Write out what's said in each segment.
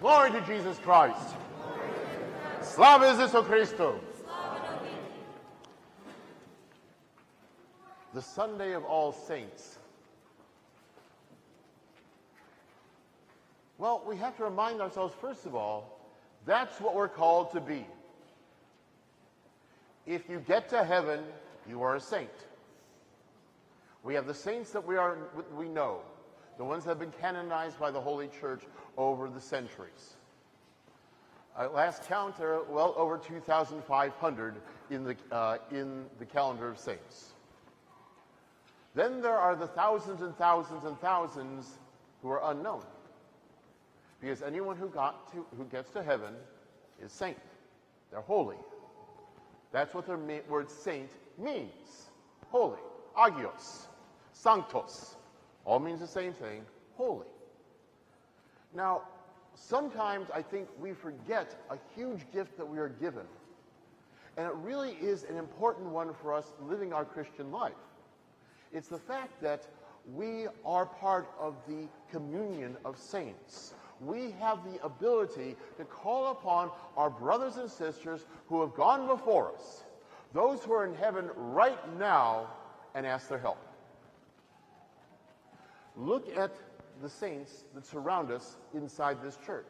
Glory to Jesus Christ. Slava Isus Christu. The Sunday of All Saints. Well, we have to remind ourselves, first of all, that's what we're called to be. If you get to heaven, you are a saint. We have the saints that we know, the ones that have been canonized by the Holy Church over the centuries. At last count, there are well over 2,500 in the calendar of saints. Then there are the thousands and thousands and thousands who are unknown. Because anyone who gets to heaven is saint. They're holy. That's what the word saint means. Holy. Agios. Sanctos. All means the same thing. Holy. Now, sometimes I think we forget a huge gift that we are given. And it really is an important one for us living our Christian life. It's the fact that we are part of the communion of saints. We have the ability to call upon our brothers and sisters who have gone before us, those who are in heaven right now, and ask their help. Look at the saints that surround us inside this church.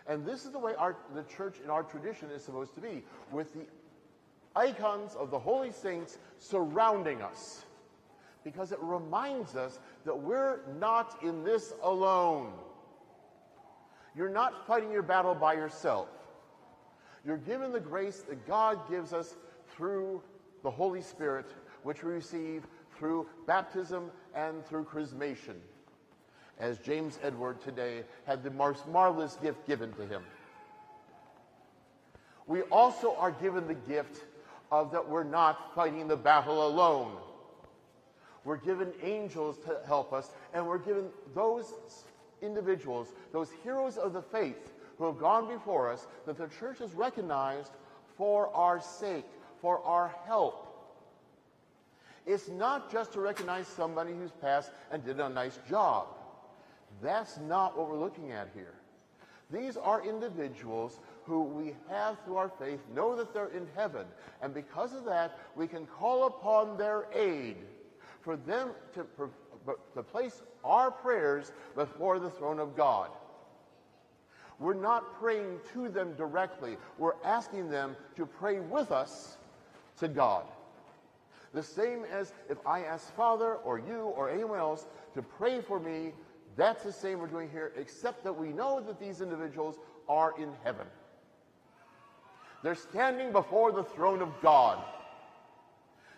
And this is the way the church in our tradition is supposed to be, with the icons of the holy saints surrounding us. Because it reminds us that we're not in this alone. You're not fighting your battle by yourself. You're given the grace that God gives us through the Holy Spirit, which we receive through baptism and through chrismation, as James Edward today had the most marvelous gift given to him. We also are given the gift of that we're not fighting the battle alone. We're given angels to help us, and we're given those individuals, those heroes of the faith who have gone before us, that the church has recognized for our sake, for our help. It's not just to recognize somebody who's passed and did a nice job. That's not what we're looking at here. These are individuals who we have through our faith know that they're in heaven, and because of that, we can call upon their aid for them to place our prayers before the throne of God. We're not praying to them directly. We're asking them to pray with us to God. The same as if I ask Father or you or anyone else to pray for me, that's the same we're doing here, except that we know that these individuals are in heaven. They're standing before the throne of God.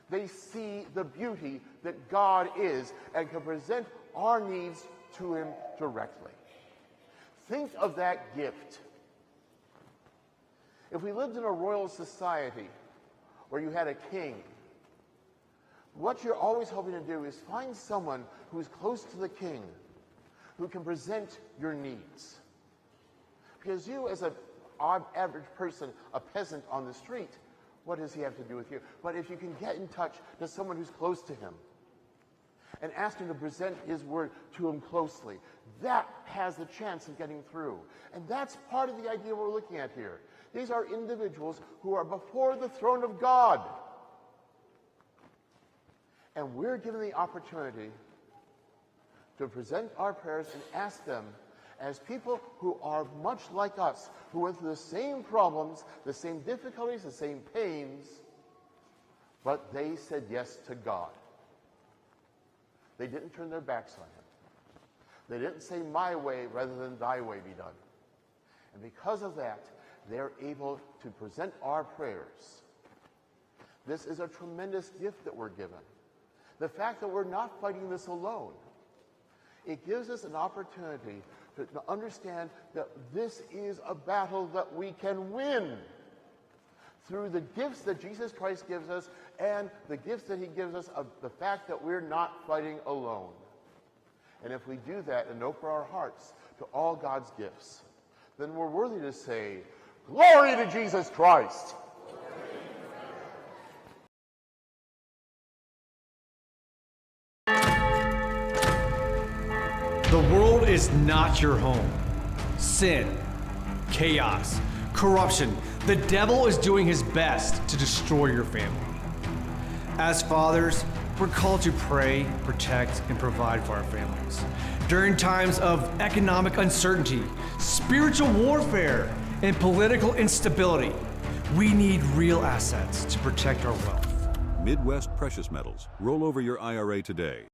They see the beauty that God is and can present our needs to him directly. Think of that gift. If we lived in a royal society where you had a king, what you're always hoping to do is find someone who's close to the king, who can present your needs. Because you, as an average person, a peasant on the street, what does he have to do with you? But if you can get in touch to someone who's close to him and ask him to present his word to him closely, that has the chance of getting through. And that's part of the idea we're looking at here. These are individuals who are before the throne of God. And we're given the opportunity to present our prayers and ask them as people who are much like us, who went through the same problems, the same difficulties, the same pains, but they said yes to God. They didn't turn their backs on him. They didn't say my way rather than thy way be done. And because of that, they're able to present our prayers. This is a tremendous gift that we're given. The fact that we're not fighting this alone. It gives us an opportunity to understand that this is a battle that we can win through the gifts that Jesus Christ gives us and the gifts that he gives us of the fact that we're not fighting alone. And if we do that and open our hearts to all God's gifts, then we're worthy to say, "Glory to Jesus Christ!" The world is not your home. Sin, chaos, corruption. The devil is doing his best to destroy your family. As fathers, we're called to pray, protect, and provide for our families. During times of economic uncertainty, spiritual warfare, and political instability, we need real assets to protect our wealth. Midwest Precious Metals. Roll over your IRA today.